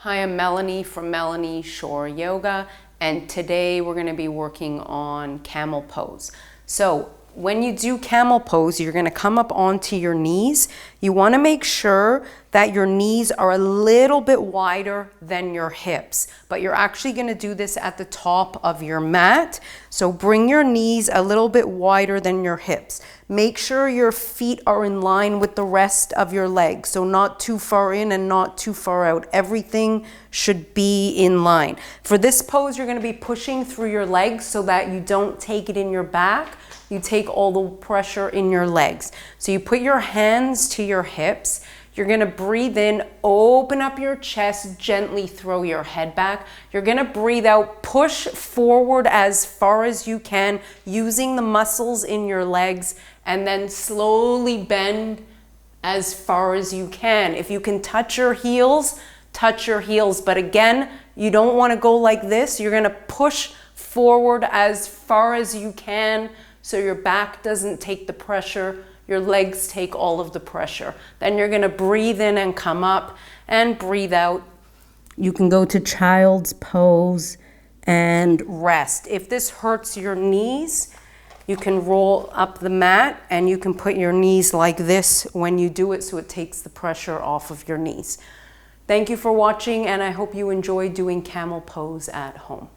Hi, I'm Melanie from Melanie Shore Yoga, and today we're going to be working on Camel Pose. So when you do Camel Pose, you're going to come up onto your knees. You want to make sure that your knees are a little bit wider than your hips, but you're actually going to do this at the top of your mat. So bring your knees a little bit wider than your hips. Make sure your feet are in line with the rest of your legs, so not too far in and not too far out. Everything should be in line. For this pose, you're going to be pushing through your legs so that you don't take it in your back. You take all the pressure in your legs. So you put your hands to your hips. You're going to breathe in, open up your chest, gently throw your head back. You're going to breathe out, push forward as far as you can using the muscles in your legs, and then slowly bend as far as you can. If you can touch your heels, touch your heels. But again, you don't want to go like this. You're going to push forward as far as you can so your back doesn't take the pressure. Your legs take all of the pressure. Then you're going to breathe in and come up and breathe out. You can go to child's pose and rest. If this hurts your knees, you can roll up the mat and you can put your knees like this when you do it so it takes the pressure off of your knees. Thank you for watching, and I hope you enjoy doing Camel Pose at home.